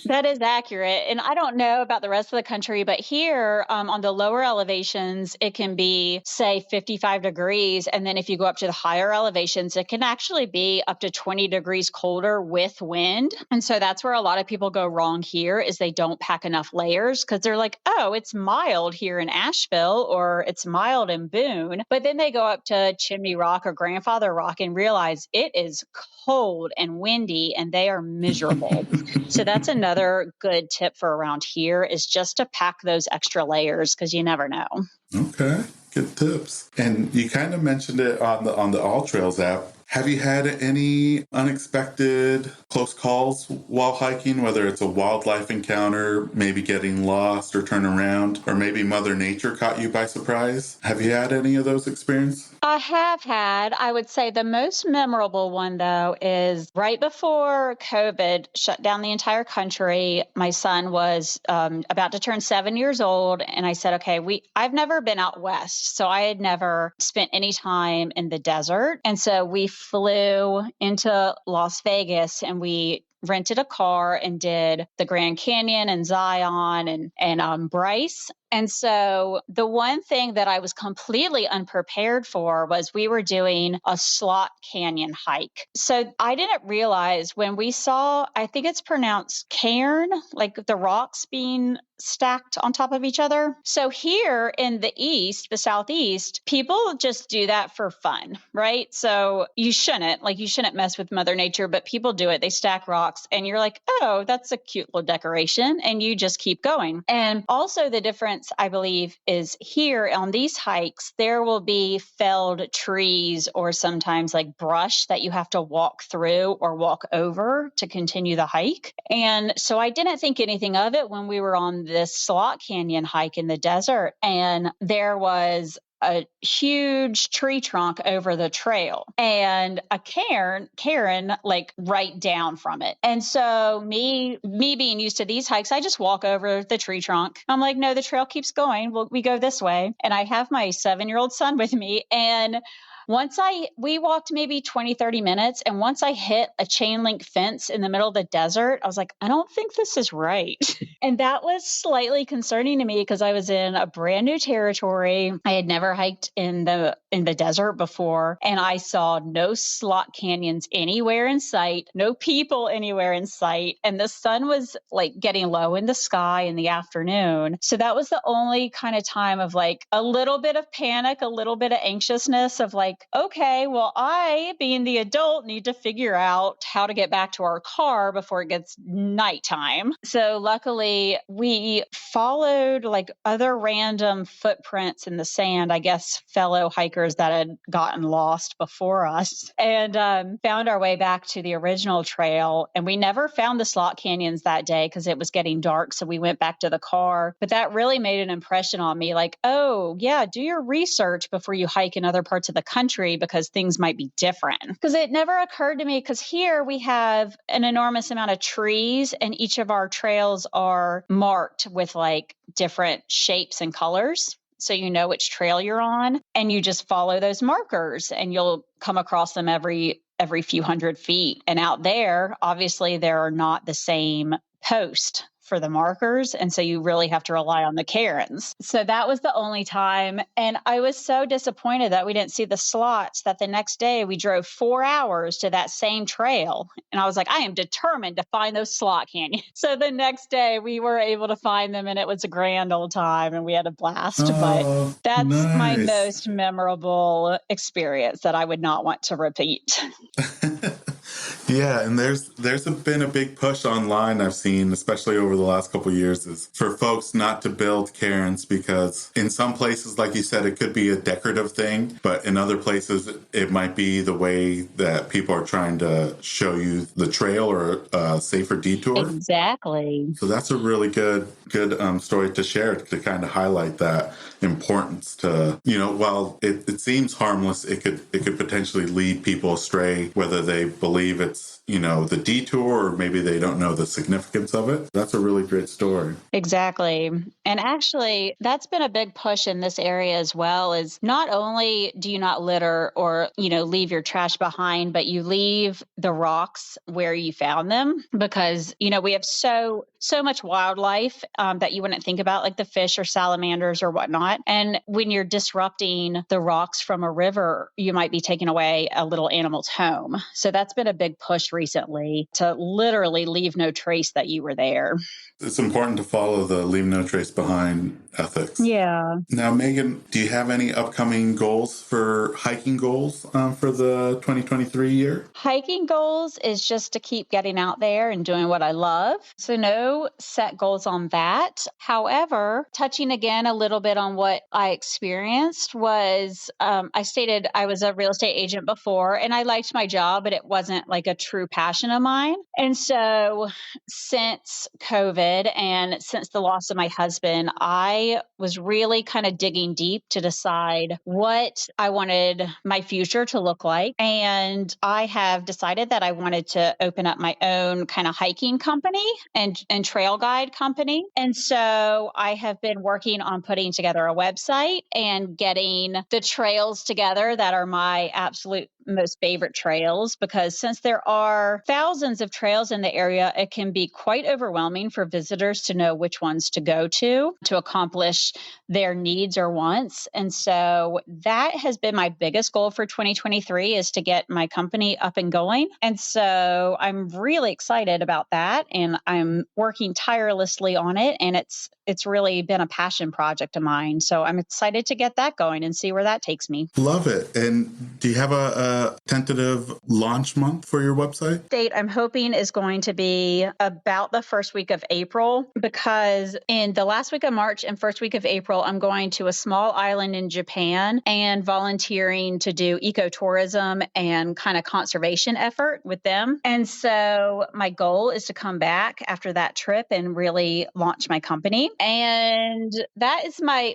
That is accurate. And I don't know about the rest of the country, but here on the lower elevations, it can be, say, 55 degrees. And then if you go up to the higher elevations, it can actually be up to 20 degrees colder with wind. And so that's where a lot of people go wrong here is they don't pack enough layers because they're like, oh, it's mild here in Asheville or it's mild in Boone. But then they go up to Chimney Rock or Grandfather Rock and realize it is cold and windy and they are miserable. So that's another good tip for around here is just to pack those extra layers because you never know. Okay, good tips. And you kind of mentioned it on the AllTrails app. Have you had any unexpected close calls while hiking, whether it's a wildlife encounter, maybe getting lost or turn around, or maybe Mother Nature caught you by surprise? Have you had any of those experiences? I have had. I would say the most memorable one, though, is right before COVID shut down the entire country. My son was about to turn 7 years old. And I said, okay, I've never been out west. So I had never spent any time in the desert. And so we flew into Las Vegas and we rented a car and did the Grand Canyon and Zion and Bryce. And so the one thing that I was completely unprepared for was we were doing a slot canyon hike. So I didn't realize when we saw, I think it's pronounced cairn, like the rocks being stacked on top of each other. So here in the east, the southeast, people just do that for fun, right? So you shouldn't mess with Mother Nature, but people do it. They stack rocks and you're like, oh, that's a cute little decoration. And you just keep going. And also the difference difference, I believe, is here on these hikes, there will be felled trees or sometimes like brush that you have to walk through or walk over to continue the hike. And so I didn't think anything of it when we were on this slot canyon hike in the desert. And there was a huge tree trunk over the trail and a Karen like right down from it. And so me being used to these hikes, I just walk over the tree trunk. I'm like, no, the trail keeps going. Well, we go this way. And I have my 7-year-old son with me. And we walked maybe 20, 30 minutes. And once I hit a chain link fence in the middle of the desert, I was like, I don't think this is right. And that was slightly concerning to me because I was in a brand new territory. I had never hiked in the desert before. And I saw no slot canyons anywhere in sight, no people anywhere in sight. And the sun was like getting low in the sky in the afternoon. So that was the only kind of time of like a little bit of panic, a little bit of anxiousness of like, okay, well, I, being the adult, need to figure out how to get back to our car before it gets nighttime. So luckily, we followed like other random footprints in the sand, I guess fellow hikers that had gotten lost before us, and found our way back to the original trail. And we never found the slot canyons that day because it was getting dark. So we went back to the car. But that really made an impression on me like, oh, yeah, do your research before you hike in other parts of the country because things might be different. Because it never occurred to me, because here we have an enormous amount of trees and each of our trails are marked with like different shapes and colors. So you know which trail you're on and you just follow those markers and you'll come across them every few hundred feet. And out there, obviously, there are not the same posts for the markers. And so you really have to rely on the Karens. So that was the only time. And I was so disappointed that we didn't see the slots that the next day we drove 4 hours to that same trail. And I was like, I am determined to find those slot canyons. So the next day we were able to find them and it was a grand old time and we had a blast. Oh, but that's my nice. most memorable experience that I would not want to repeat. Yeah, and there's been a big push online I've seen, especially over the last couple of years, is for folks not to build cairns because in some places, like you said, it could be a decorative thing, but in other places, it might be the way that people are trying to show you the trail or a safer detour. Exactly. So that's a really good story to share to kind of highlight that importance to, while it seems harmless, it could potentially lead people astray, whether they believe it's, the detour or maybe they don't know the significance of it. That's a really great story. Exactly. And actually, that's been a big push in this area as well, is not only do you not litter or, leave your trash behind, but you leave the rocks where you found them because, we have so much wildlife that you wouldn't think about, like the fish or salamanders or whatnot. And when you're disrupting the rocks from a river, you might be taking away a little animal's home. So that's been a big push recently to literally leave no trace that you were there. It's important to follow the leave no trace behind ethics. Yeah. Now, Megan, do you have any upcoming goals for hiking goals for the 2023 year? Hiking goals is just to keep getting out there and doing what I love. So no set goals on that. However, touching again a little bit on what I experienced was, I stated I was a real estate agent before and I liked my job, but it wasn't like a true passion of mine. And so since COVID and since the loss of my husband, I was really kind of digging deep to decide what I wanted my future to look like. And I have decided that I wanted to open up my own kind of hiking company and trail guide company. And so I have been working on putting together a website and getting the trails together that are my absolute most favorite trails, because since there are thousands of trails in the area, it can be quite overwhelming for visitors to know which ones to go to accomplish their needs or wants. And so that has been my biggest goal for 2023 is to get my company up and going. And so I'm really excited about that. And I'm working tirelessly on it. And it's really been a passion project of mine. So I'm excited to get that going and see where that takes me. Love it. And do you have a a tentative launch month for your website? Date I'm hoping is going to be about the first week of April, because in the last week of March and first week of April, I'm going to a small island in Japan and volunteering to do ecotourism and kind of conservation effort with them. And so my goal is to come back after that trip and really launch my company. And that's my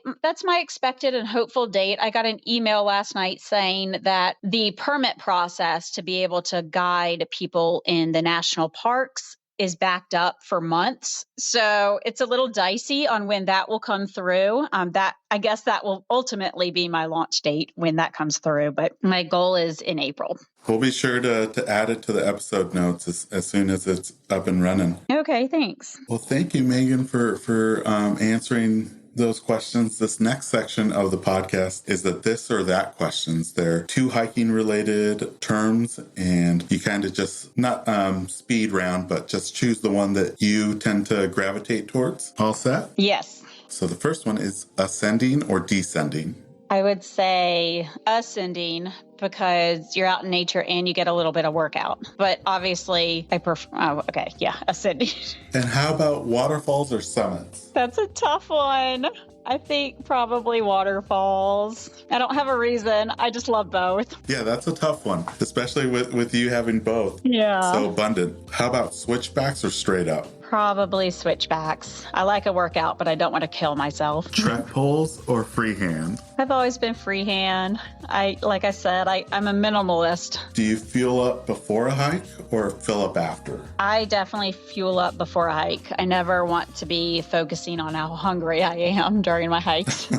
expected and hopeful date. I got an email last night saying that the permit process to be able to guide people in the national parks is backed up for months. So it's a little dicey on when that will come through. I guess that will ultimately be my launch date when that comes through, but my goal is in April. We'll be sure to add it to the episode notes as soon as it's up and running. Okay, thanks. Well, thank you, Megan, for answering those questions. This next section of the podcast is the this or that questions. They're 2 hiking related terms, and you kind of just not speed round, but just choose the one that you tend to gravitate towards. All set? Yes. So the first one is ascending or descending. I would say ascending, because you're out in nature and you get a little bit of workout. But obviously, I prefer, ascending. And how about waterfalls or summits? That's a tough one. I think probably waterfalls. I don't have a reason. I just love both. Yeah, that's a tough one, especially with you having both. Yeah. So abundant. How about switchbacks or straight up? Probably switchbacks. I like a workout, but I don't want to kill myself. Trek poles or freehand? I've always been freehand. Like I said, I'm a minimalist. Do you fuel up before a hike or fill up after? I definitely fuel up before a hike. I never want to be focusing on how hungry I am during my hikes.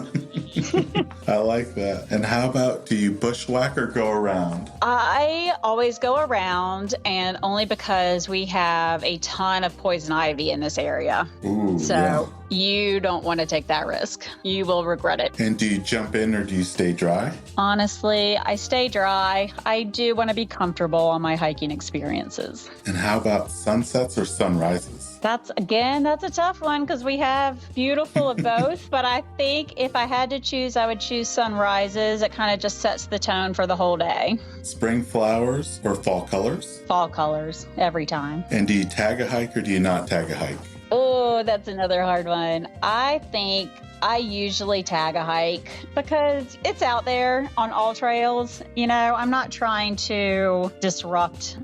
I like that. And how about, do you bushwhack or go around? I always go around, and only because we have a ton of poison ivy in this area. Ooh, so yeah. You don't want to take that risk. You will regret it. And do you jump in or do you stay dry? Honestly, I stay dry. I do want to be comfortable on my hiking experiences. And how about sunsets or sunrises? That's a tough one, because we have beautiful of both. But I think if I had to choose, I would choose sunrises. It kind of just sets the tone for the whole day. Spring flowers or fall colors? Fall colors every time. And do you tag a hike or do you not tag a hike? Oh, that's another hard one. I think I usually tag a hike because it's out there on AllTrails. I'm not trying to disrupt,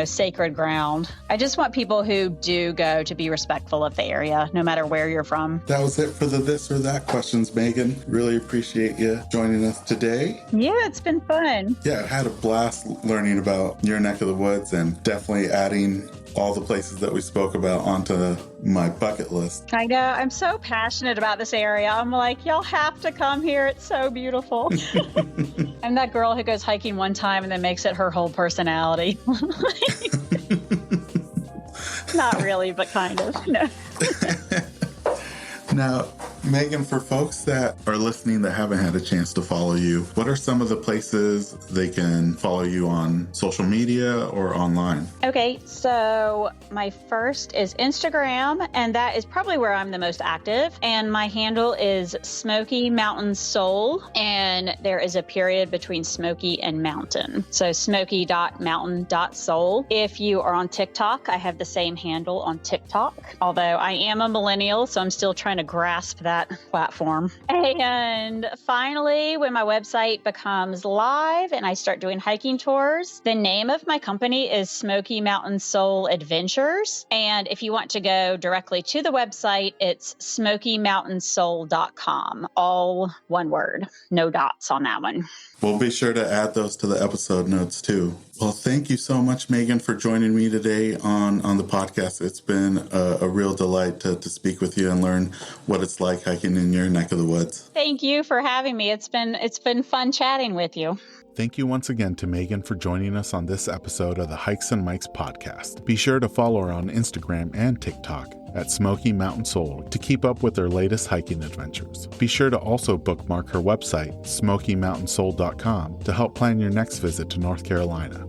sacred ground. I just want people who do go to be respectful of the area, no matter where you're from. That was it for the this or that questions, Megan. Really appreciate you joining us today. Yeah, it's been fun. Yeah, I had a blast learning about your neck of the woods and definitely adding all the places that we spoke about onto my bucket list. I know. I'm so passionate about this area. I'm like, y'all have to come here. It's so beautiful. I'm that girl who goes hiking one time and then makes it her whole personality. Not really, but kind of. No. Now, Megan, for folks that are listening that haven't had a chance to follow you, what are some of the places they can follow you on social media or online? Okay, so my first is Instagram, and that is probably where I'm the most active. And my handle is Smoky Mountain Soul, and there is a period between Smoky and Mountain. So smoky.mountain.soul. If you are on TikTok, I have the same handle on TikTok, although I am a millennial, so I'm still trying to grasp that platform. And finally, when my website becomes live and I start doing hiking tours, the name of my company is Smoky Mountain Soul Adventures. And if you want to go directly to the website, it's smokymountainsoul.com. All one word, no dots on that one. We'll be sure to add those to the episode notes too. Well, thank you so much, Megan, for joining me today on the podcast. It's been a real delight to speak with you and learn what it's like hiking in your neck of the woods. Thank you for having me. It's been fun chatting with you. Thank you once again to Megan for joining us on this episode of the Hikes and Mikes podcast. Be sure to follow her on Instagram and TikTok at Smoky Mountain Soul to keep up with her latest hiking adventures. Be sure to also bookmark her website, smokymountainsoul.com, to help plan your next visit to North Carolina.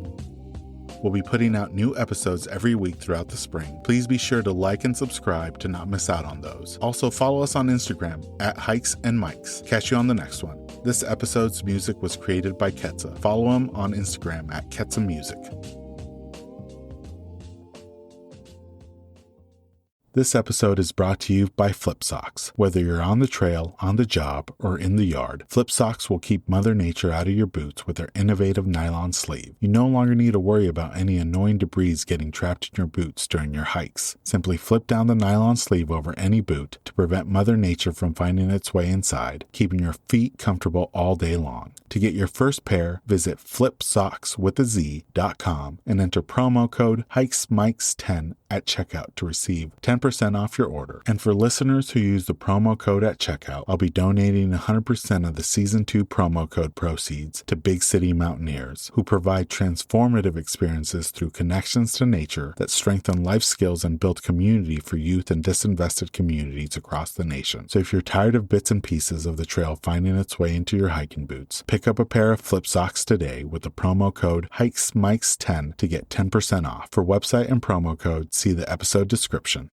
We'll be putting out new episodes every week throughout the spring. Please be sure to like and subscribe to not miss out on those. Also, follow us on Instagram at Hikes and Mikes. Catch you on the next one. This episode's music was created by Ketsa. Follow him on Instagram at Ketsa Music. This episode is brought to you by Flip Socks. Whether you're on the trail, on the job, or in the yard, Flip Socks will keep Mother Nature out of your boots with their innovative nylon sleeve. You no longer need to worry about any annoying debris getting trapped in your boots during your hikes. Simply flip down the nylon sleeve over any boot to prevent Mother Nature from finding its way inside, keeping your feet comfortable all day long. To get your first pair, visit flipsockswithaz.com and enter promo code HikesMikes10 at checkout to receive 10% off your order. And for listeners who use the promo code at checkout, I'll be donating 100% of the Season 2 promo code proceeds to Big City Mountaineers, who provide transformative experiences through connections to nature that strengthen life skills and build community for youth and disinvested communities across the nation. So if you're tired of bits and pieces of the trail finding its way into your hiking boots, pick up a pair of Flip Socks today with the promo code HikesMikes10 to get 10% off. For website and promo code, see the episode description.